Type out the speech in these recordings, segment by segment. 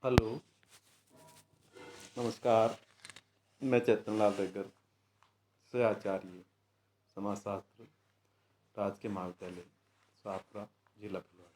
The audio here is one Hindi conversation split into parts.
हेलो, नमस्कार। मैं चेतन लाल रेगर से आचार्य समाजशास्त्र राजकीय महाविद्यालय शाहपुरा जिला भिलवाड़ा।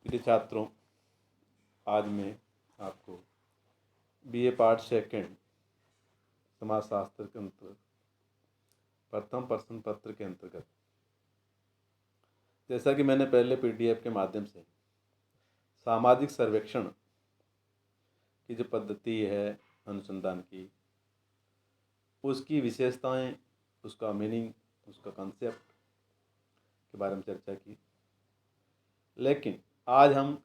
प्रिय छात्रों, आज मैं आपको बीए पार्ट सेकंड समाजशास्त्र के अंतर्गत प्रथम प्रश्न पत्र के अंतर्गत, जैसा कि मैंने पहले पीडीएफ के माध्यम से सामाजिक सर्वेक्षण की जो पद्धति है अनुसंधान की, उसकी विशेषताएं, उसका मीनिंग, उसका कंसेप्ट के बारे में चर्चा की। लेकिन आज हम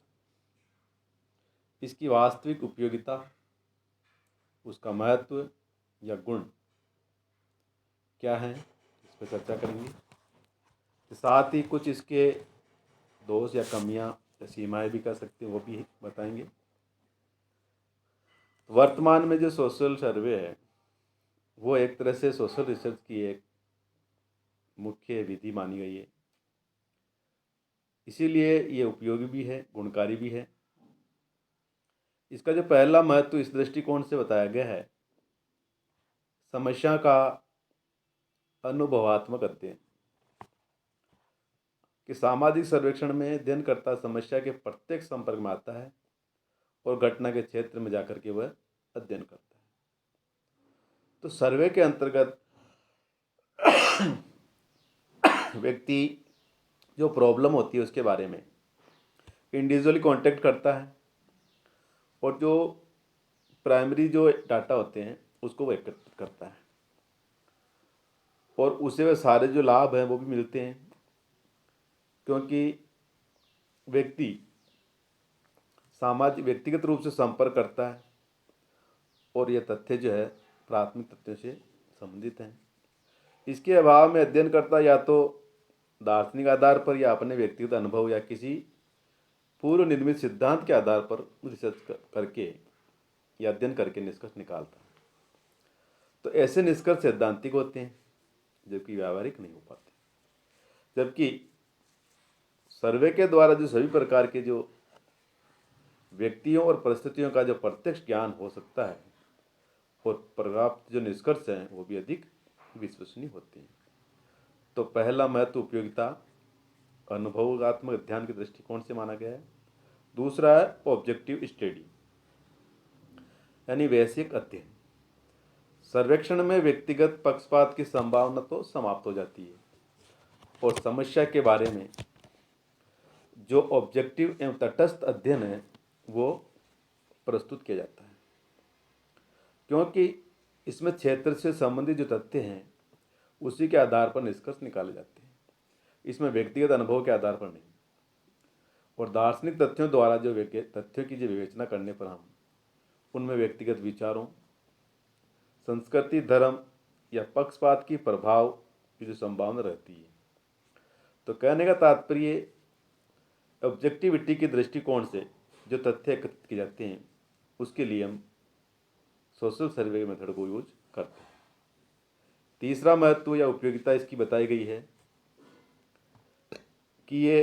इसकी वास्तविक उपयोगिता, उसका महत्व या गुण क्या है, इस पर चर्चा करेंगे। साथ ही कुछ इसके दोष या कमियां या सीमाएं भी कर सकते हैं, वो भी बताएंगे। वर्तमान में जो सोशल सर्वे है वो एक तरह से सोशल रिसर्च की एक मुख्य विधि मानी गई है, इसीलिए ये उपयोगी भी है, गुणकारी भी है। इसका जो पहला महत्व इस दृष्टिकोण से बताया गया है, समस्या का अनुभवात्मक अध्ययन, कि सामाजिक सर्वेक्षण में अध्ययनकर्ता समस्या के प्रत्येक संपर्क में आता है और घटना के क्षेत्र में जाकर के वह अध्ययन करता है। तो सर्वे के अंतर्गत व्यक्ति जो प्रॉब्लम होती है उसके बारे में इंडिविजुअली कांटेक्ट करता है और जो प्राइमरी जो डाटा होते हैं उसको वो एकत्रित करता है और उसे वह सारे जो लाभ हैं वो भी मिलते हैं, क्योंकि व्यक्ति सामाजिक व्यक्तिगत रूप से संपर्क करता है और ये तथ्य जो है प्राथमिक तथ्यों से संबंधित हैं। इसके अभाव में अध्ययनकर्ता या तो दार्शनिक आधार पर या अपने व्यक्तिगत अनुभव या किसी पूर्व निर्मित सिद्धांत के आधार पर रिसर्च करके या अध्ययन करके निष्कर्ष निकालता है। तो ऐसे निष्कर्ष सैद्धांतिक होते हैं जबकि व्यावहारिक नहीं हो पाते। जबकि सर्वे के द्वारा जो सभी प्रकार के जो व्यक्तियों और परिस्थितियों का जो प्रत्यक्ष ज्ञान हो सकता है और प्राप्त जो निष्कर्ष हैं वो भी अधिक विश्वसनीय होते हैं। तो पहला महत्व उपयोगिता अनुभवात्मक अध्ययन के दृष्टिकोण से माना गया है। दूसरा है ऑब्जेक्टिव स्टडी यानी वैश्विक अध्ययन। सर्वेक्षण में व्यक्तिगत पक्षपात की संभावना तो समाप्त हो जाती है और समस्या के बारे में जो ऑब्जेक्टिव एवं तटस्थ अध्ययन है वो प्रस्तुत किया जाता है, क्योंकि इसमें क्षेत्र से संबंधित जो तथ्य हैं उसी के आधार पर निष्कर्ष निकाले जाते हैं, इसमें व्यक्तिगत अनुभव के आधार पर नहीं। और दार्शनिक तथ्यों द्वारा जो तथ्यों की जो विवेचना करने पर हम उनमें व्यक्तिगत विचारों, संस्कृति, धर्म या पक्षपात की प्रभाव की जो संभावना रहती है। तो कहने का तात्पर्य ऑब्जेक्टिविटी के दृष्टिकोण से जो तथ्य एकत्रित किए जाते हैं उसके लिए हम सोशल सर्वे मेथड को यूज करते हैं। तीसरा महत्व या उपयोगिता इसकी बताई गई है कि ये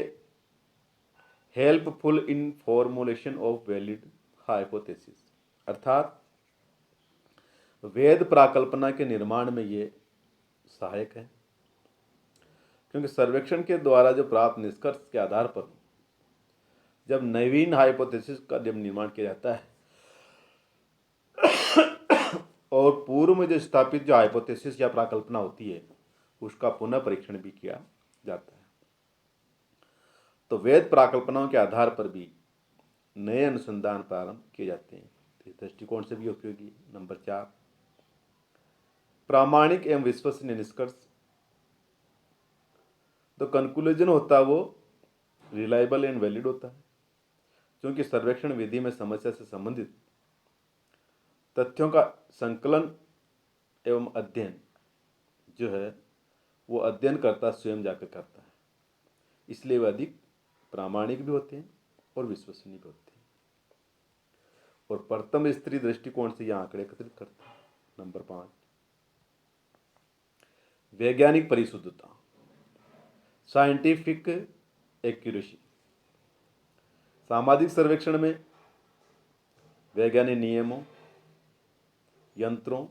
helpful in formulation of valid hypothesis, अर्थात वैध प्राकल्पना के निर्माण में ये सहायक है, क्योंकि सर्वेक्षण के द्वारा जो प्राप्त निष्कर्ष के आधार पर जब नवीन हाइपोथेसिस का जब निर्माण किया जाता है और पूर्व में जो स्थापित जो हाइपोथेसिस या प्राकल्पना होती है उसका पुनः परीक्षण भी किया जाता है, तो वैध प्राकल्पनाओं के आधार पर भी नए अनुसंधान प्रारंभ किए जाते हैं। इस दृष्टिकोण से भी उपयोगी। नंबर 4, प्रामाणिक एवं विश्वसनीय निष्कर्ष। तो कंक्लूजन होता है वो रिलायबल एंड वैलिड होता है, क्योंकि सर्वेक्षण विधि में समस्या से संबंधित तथ्यों का संकलन एवं अध्ययन जो है वो अध्ययनकर्ता स्वयं जाकर करता है, इसलिए वे अधिक प्रामाणिक भी होते हैं और विश्वसनीय भी होते हैं। और प्रथम स्त्री दृष्टिकोण से यह आंकड़े एकत्रित करते हैं। नंबर 5, वैज्ञानिक परिशुद्धता, साइंटिफिक एक्यूरेसी। सामाजिक सर्वेक्षण में वैज्ञानिक नियमों, यंत्रों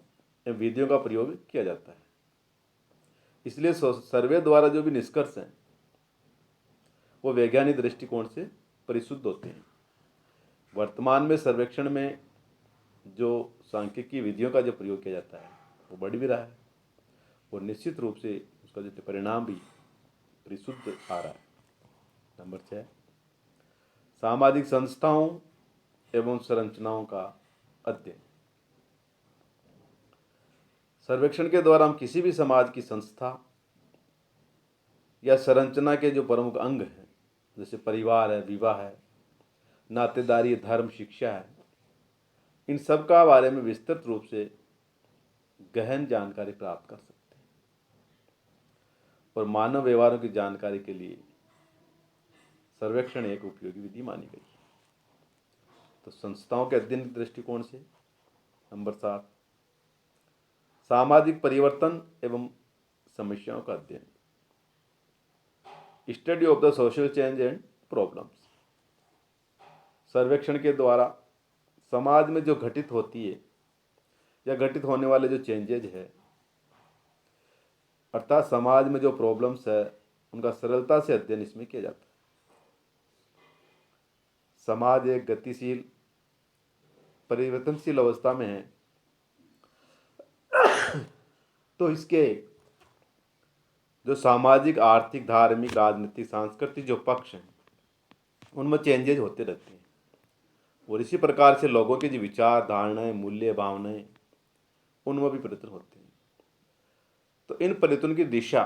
एवं विधियों का प्रयोग किया जाता है। इसलिए सर्वे द्वारा जो भी निष्कर्ष हैं वो वैज्ञानिक दृष्टिकोण से परिशुद्ध होते हैं। वर्तमान में सर्वेक्षण में जो सांख्यिकी विधियों का जो प्रयोग किया जाता है वो बढ़ भी रहा है और निश्चित रूप से उसका जो परिणाम भी परिशुद्ध आ रहा है। नंबर 6, सामाजिक संस्थाओं एवं संरचनाओं का अध्ययन। सर्वेक्षण के द्वारा हम किसी भी समाज की संस्था या संरचना के जो प्रमुख अंग हैं, जैसे परिवार है, विवाह है, नातेदारी, धर्म, शिक्षा है, इन सब का बारे में विस्तृत रूप से गहन जानकारी प्राप्त कर सकते हैं और मानव व्यवहारों की जानकारी के लिए सर्वेक्षण एक उपयोगी विधि मानी गई है। तो संस्थाओं के अध्ययन के दृष्टिकोण से नंबर 7, सामाजिक परिवर्तन एवं समस्याओं का अध्ययन, study of the social change and problems. सर्वेक्षण के द्वारा समाज में जो घटित होती है या घटित होने वाले जो चेंजेज है, अर्थात समाज में जो प्रॉब्लम्स है, उनका सरलता से अध्ययन इसमें किया जाता है। समाज एक गतिशील परिवर्तनशील अवस्था में है, तो इसके जो सामाजिक, आर्थिक, धार्मिक, राजनीतिक, सांस्कृतिक जो पक्ष हैं उनमें चेंजेज होते रहते हैं और इसी प्रकार से लोगों के जो विचार, धारणाएं, मूल्य, भावनाएं उनमें भी परिवर्तन होते हैं। तो इन परिवर्तन की दिशा,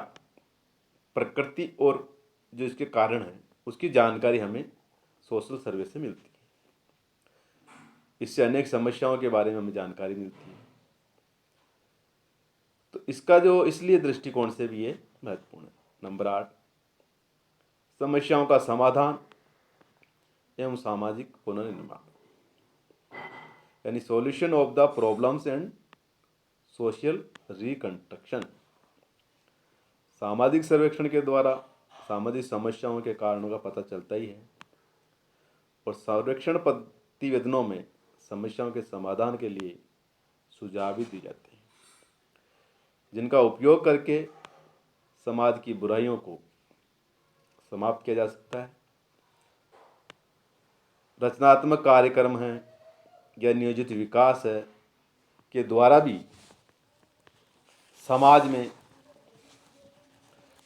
प्रकृति और जो इसके कारण है उसकी जानकारी हमें सोशल सर्वे से मिलती है। इससे अनेक समस्याओं के बारे में हमें जानकारी मिलती है। तो इसका जो इसलिए दृष्टिकोण से भी ये महत्वपूर्ण है। नंबर 8, समस्याओं का समाधान एवं सामाजिक पुनर्निर्माण, यानी solution of the problems and social reconstruction. सामाजिक सर्वेक्षण के द्वारा सामाजिक समस्याओं के कारणों का पता चलता ही है और सर्वेक्षण प्रतिवेदनों में समस्याओं के समाधान के लिए सुझाव भी दिए जाते हैं, जिनका उपयोग करके समाज की बुराइयों को समाप्त किया जा सकता है। रचनात्मक कार्यक्रम हैं या नियोजित विकास है के द्वारा भी समाज में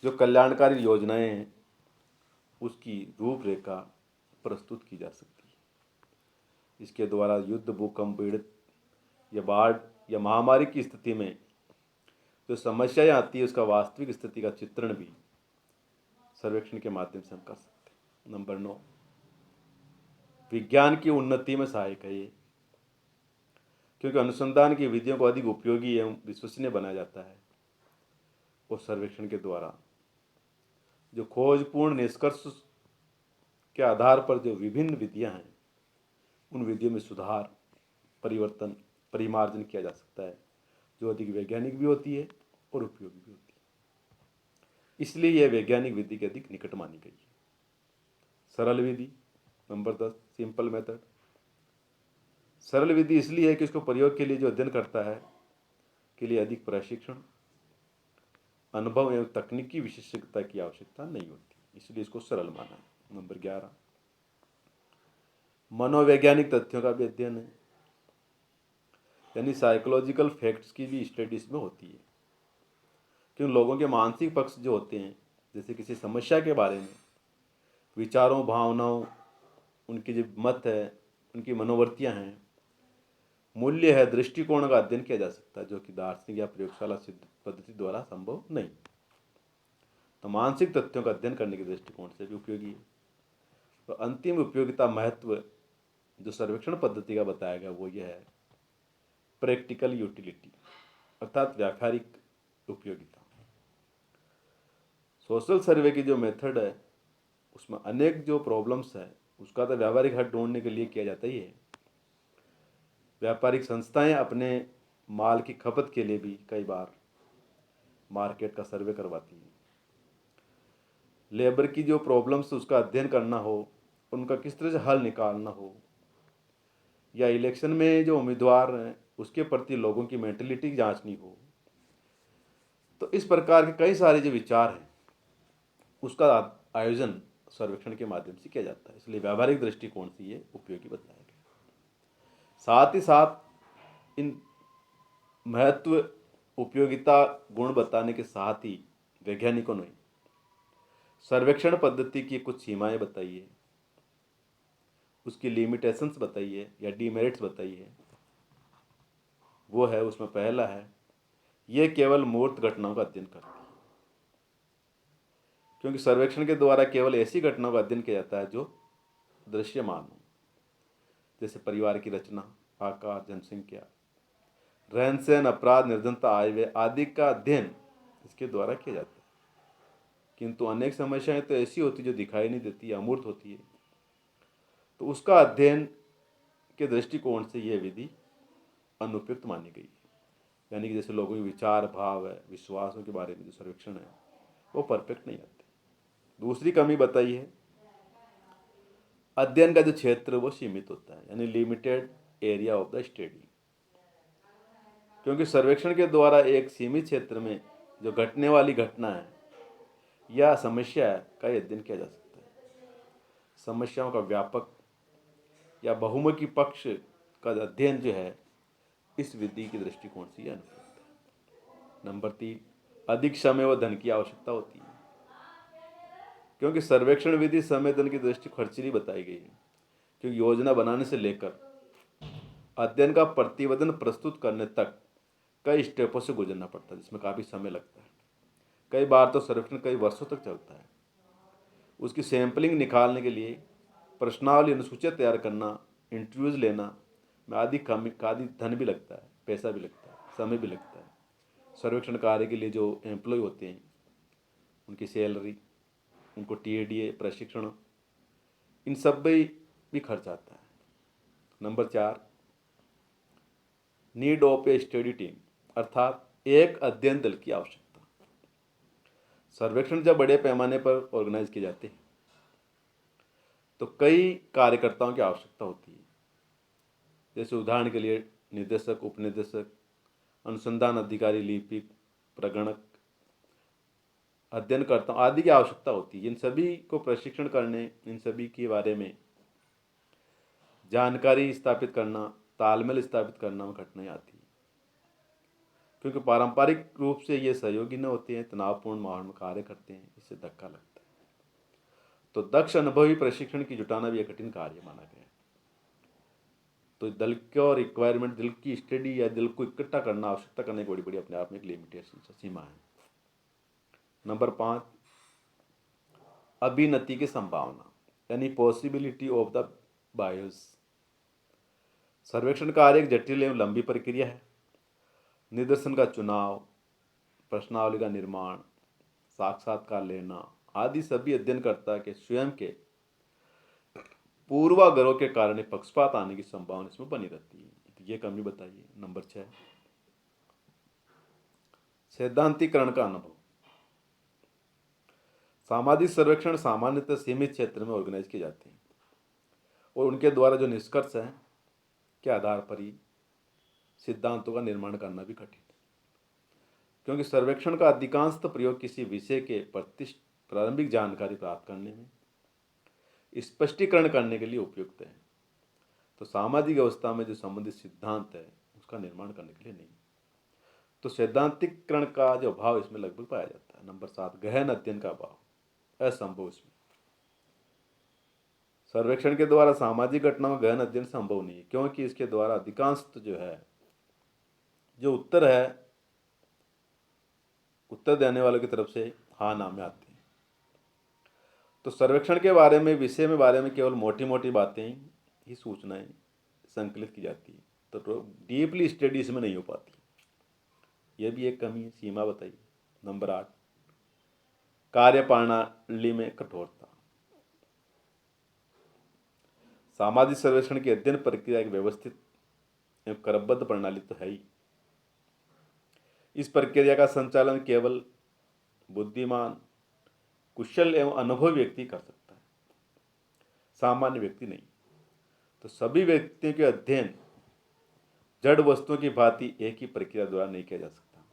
जो कल्याणकारी योजनाएं हैं उसकी रूपरेखा प्रस्तुत की जा सकती है। इसके द्वारा युद्ध, भूकंप, पीड़ित या बाढ़ या महामारी की स्थिति में जो समस्याएं आती है उसका वास्तविक स्थिति का चित्रण भी सर्वेक्षण के माध्यम से हम कर सकते हैं। नंबर 9, विज्ञान की उन्नति में सहायक है ये, क्योंकि अनुसंधान की विधियों को अधिक उपयोगी एवं विश्वसनीय बनाया जाता है और सर्वेक्षण के द्वारा जो खोजपूर्ण निष्कर्ष के आधार पर जो विभिन्न विधियां हैं उन विधियों में सुधार, परिवर्तन, परिमार्जन किया जा सकता है, जो अधिक वैज्ञानिक भी होती है और उपयोगी भी होती है। इसलिए यह वैज्ञानिक विधि के अधिक निकट मानी गई है। सरल विधि नंबर 10, सिंपल मेथड। सरल विधि इसलिए है कि इसको प्रयोग के लिए जो अध्ययन करता है के लिए अधिक प्रशिक्षण, अनुभव एवं तकनीकी विशेषज्ञता की आवश्यकता नहीं होती, इसलिए इसको सरल माना है। नंबर 11, मनोवैज्ञानिक तथ्यों का भी अध्ययन है, यानी साइकोलॉजिकल फैक्ट्स की भी स्टडी इसमें होती है, क्योंकि लोगों के मानसिक पक्ष जो होते हैं, जैसे किसी समस्या के बारे में विचारों, भावनाओं, उनके जो मत है, उनकी मनोवृत्तियां हैं, मूल्य है, दृष्टिकोण का अध्ययन किया जा सकता है, जो कि दार्शनिक या प्रयोगशाला सिद्ध पद्धति द्वारा संभव नहीं। तो मानसिक तथ्यों का अध्ययन करने के दृष्टिकोण से भी उपयोगी है। तो अंतिम उपयोगिता महत्व जो सर्वेक्षण पद्धति का बताया गया वो यह है प्रैक्टिकल यूटिलिटी, अर्थात व्यावहारिक उपयोगिता। सोशल सर्वे की जो मेथड है उसमें अनेक जो प्रॉब्लम्स है उसका तो व्यावहारिक हल ढूंढने के लिए किया जाता ही है। व्यापारिक संस्थाएं अपने माल की खपत के लिए भी कई बार मार्केट का सर्वे करवाती हैं। लेबर की जो प्रॉब्लम्स उसका अध्ययन करना हो उनका किस तरह से हल निकालना हो, या इलेक्शन में जो उम्मीदवार हैं उसके प्रति लोगों की मेंटलिटी जांचनी हो, तो इस प्रकार के कई सारे जो विचार हैं उसका आयोजन सर्वेक्षण के माध्यम से किया जाता है। इसलिए व्यावहारिक दृष्टिकोण से ये उपयोगी बताया गया। साथ ही साथ इन महत्व, उपयोगिता, गुण बताने के साथ ही वैज्ञानिकों ने सर्वेक्षण पद्धति की कुछ सीमाएं बताई है, उसकी लिमिटेशंस बताई है या डीमेरिट्स बताई है। वो है, उसमें पहला है, ये केवल मूर्त घटनाओं का अध्ययन करती है, क्योंकि सर्वेक्षण के द्वारा केवल ऐसी घटनाओं का अध्ययन किया जाता है जो दृश्यमान हो, जैसे परिवार की रचना, आकार, जनसंख्या, रहन सहन, अपराध, निर्धनता, आय व्यय आदि का अध्ययन इसके द्वारा किया जाता है। किंतु अनेक समस्याएं तो ऐसी होती जो दिखाई नहीं देती, अमूर्त होती है, तो उसका अध्ययन के दृष्टिकोण से यह विधि अनुपयुक्त मानी गई है। यानी कि जैसे लोगों के विचार, भाव है, विश्वासों के बारे में जो सर्वेक्षण है वो परफेक्ट नहीं आते। दूसरी कमी बताई है, अध्ययन का जो क्षेत्र वो सीमित होता है, यानी limited area of the study. क्योंकि सर्वेक्षण के द्वारा एक सीमित क्षेत्र में जो घटने वाली घटना है या समस्या है का अध्ययन किया जा सकता है। समस्याओं का व्यापक या बहुमुखी पक्ष का अध्ययन जो है इस विधि के दृष्टिकोण से अनुपयुक्त है। नंबर 3, अधिक समय व धन की आवश्यकता होती है, क्योंकि सर्वेक्षण विधि समय धन की दृष्टि खर्चीली बताई गई है। क्योंकि योजना बनाने से लेकर अध्ययन का प्रतिवेदन प्रस्तुत करने तक कई स्टेपों से गुजरना पड़ता है, जिसमें काफ़ी समय लगता है। कई बार तो सर्वेक्षण कई वर्षों तक चलता है। उसकी सैंपलिंग निकालने के लिए प्रश्नावली, अनुसूचियाँ तैयार करना, इंटरव्यूज़ लेना में आदि धन भी लगता है, पैसा भी लगता है, समय भी लगता है। सर्वेक्षण कार्य के लिए जो एम्प्लॉय होते हैं उनकी सैलरी, उनको TADA प्रशिक्षण, इन सब भी खर्च आता है। Number 4, need of A study team, अर्थात एक अध्ययन दल की आवश्यकता। सर्वेक्षण जब बड़े पैमाने पर ऑर्गेनाइज किए जाते हैं तो कई कार्यकर्ताओं की आवश्यकता होती है। जैसे उदाहरण के लिए निदेशक, उपनिदेशक, अनुसंधान अधिकारी, लिपिक, प्रगणक, अध्ययनकर्ता आदि की आवश्यकता होती है। इन सभी को प्रशिक्षण करने, इन सभी के बारे में जानकारी स्थापित करना, तालमेल स्थापित करना में कठिनाई आती है, क्योंकि पारंपरिक रूप से ये सहयोगी न होते हैं, तनावपूर्ण माहौल में कार्य करते हैं, इससे धक्का लगता है। तो दक्ष अनुभवी प्रशिक्षण की जुटाना भी एक कठिन कार्य माना गया है। तो दल को रिक्वायरमेंट, दिल की स्टडी या दिल को इकट्ठा करना, आवश्यकता करने की बड़ी अपने आप में एक लिमिटेशन, सीमा है। नंबर 5, अभिनति की संभावना, यानी पॉसिबिलिटी ऑफ द बायस। सर्वेक्षण कार्य एक जटिल एवं लंबी प्रक्रिया है। निदर्शन का चुनाव, प्रश्नावली का निर्माण, साक्षात्कार लेना आदि सभी अध्ययनकर्ता के स्वयं के पूर्वाग्रहों के कारण पक्षपात आने की संभावना इसमें बनी रहती है। तो ये कमी बताइए। नंबर 6, सैद्धांतिकरण का अनुभव। सामाजिक सर्वेक्षण सामान्यतः सीमित क्षेत्र में ऑर्गेनाइज किए जाते हैं और उनके द्वारा जो निष्कर्ष है के आधार पर ही सिद्धांतों का निर्माण करना भी कठिन है, क्योंकि सर्वेक्षण का अधिकांश प्रयोग किसी विषय के प्रारंभिक जानकारी प्राप्त करने में, स्पष्टीकरण करने के लिए उपयुक्त है। तो सामाजिक व्यवस्था में जो संबंधित सिद्धांत है उसका निर्माण करने के लिए नहीं। तो सैद्धांतिकरण का जो अभाव इसमें लगभग पाया जाता है। नंबर 7, गहन अध्ययन का अभाव, असंभव। इसमें सर्वेक्षण के द्वारा सामाजिक घटनाओं का गहन अध्ययन संभव नहीं है, क्योंकि इसके द्वारा अधिकांश जो है, जो उत्तर है, उत्तर देने वालों की तरफ से हाँ ना में आते हैं। तो सर्वेक्षण के बारे में, विषय में बारे में केवल मोटी मोटी बातें ही सूचनाएं संकलित की जाती है, तो डीपली स्टडी इसमें नहीं हो पाती। यह भी एक कमी है, सीमा बताइए। नंबर 8, कार्यप्रणाली में कठोरता। सामाजिक सर्वेक्षण की अध्ययन प्रक्रिया एक व्यवस्थित एवं क्रमबद्ध प्रणाली तो है ही। इस प्रक्रिया का संचालन केवल बुद्धिमान, कुशल एवं अनुभवी व्यक्ति कर सकता है। सामान्य व्यक्ति नहीं। तो सभी व्यक्तियों के अध्ययन जड़ वस्तुओं की भांति एक ही प्रक्रिया द्वारा नहीं किया जा सकता।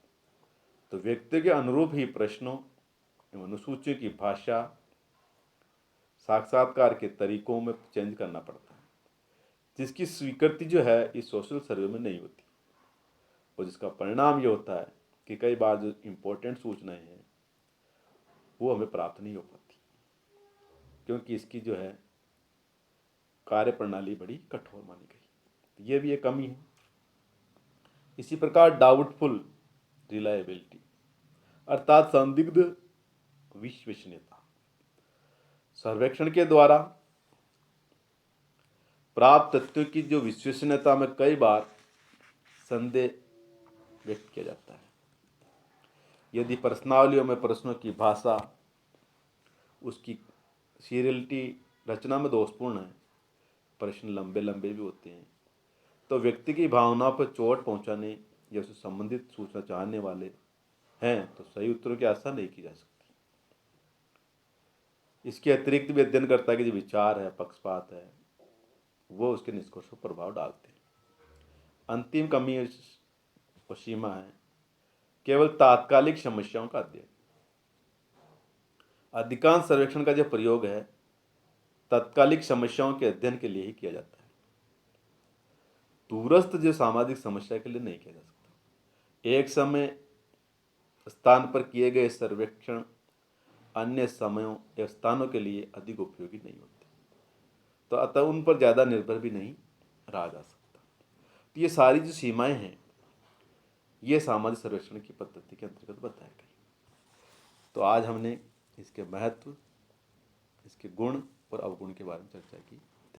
तो व्यक्ति के अनुरूप ही प्रश्नों एवं अनुसूचियों की भाषा, साक्षात्कार के तरीकों में चेंज करना पड़ता है, जिसकी स्वीकृति जो है इस सोशल सर्वे में नहीं होती, और जिसका परिणाम ये होता है कि कई बार जो इम्पोर्टेंट सूचनाएं हैं वो हमें प्राप्त नहीं हो पाती, क्योंकि इसकी जो है कार्य प्रणाली बड़ी कठोर मानी गई। ये भी एक कमी है। इसी प्रकार डाउटफुल रिलायबिलिटी अर्थात संदिग्ध विश्वसनीयता, सर्वेक्षण के द्वारा प्राप्त तथ्यों की जो विश्वसनीयता में कई बार संदेह व्यक्त किया जाता है। यदि प्रश्नावलियों में प्रश्नों की भाषा, उसकी सीरियलिटी, रचना में दोषपूर्ण है, प्रश्न लंबे लंबे भी होते हैं, तो व्यक्ति की भावनाओं पर चोट पहुंचाने या उससे संबंधित सूचना चाहने वाले हैं तो सही उत्तरों की आशा नहीं की जा सकती। इसके अतिरिक्त भी अध्ययन करता है कि जो विचार है, पक्षपात है, वो उसके निष्कर्ष पर प्रभाव डालते हैं। अंतिम कमी और सीमा है केवल तात्कालिक समस्याओं का अध्ययन। अधिकांश सर्वेक्षण का जो प्रयोग है तात्कालिक समस्याओं के अध्ययन के लिए ही किया जाता है, दूरस्थ जो सामाजिक समस्या के लिए नहीं किया जा सकता। एक समय स्थान पर किए गए सर्वेक्षण अन्य समयों या स्थानों के लिए अधिक उपयोगी नहीं होते, तो अतः उन पर ज़्यादा निर्भर भी नहीं रहा जा सकता। तो ये सारी जो सीमाएं हैं ये सामाजिक सर्वेक्षण की पद्धति के अंतर्गत बताई गई। तो आज हमने इसके महत्व, इसके गुण और अवगुण के बारे में चर्चा की।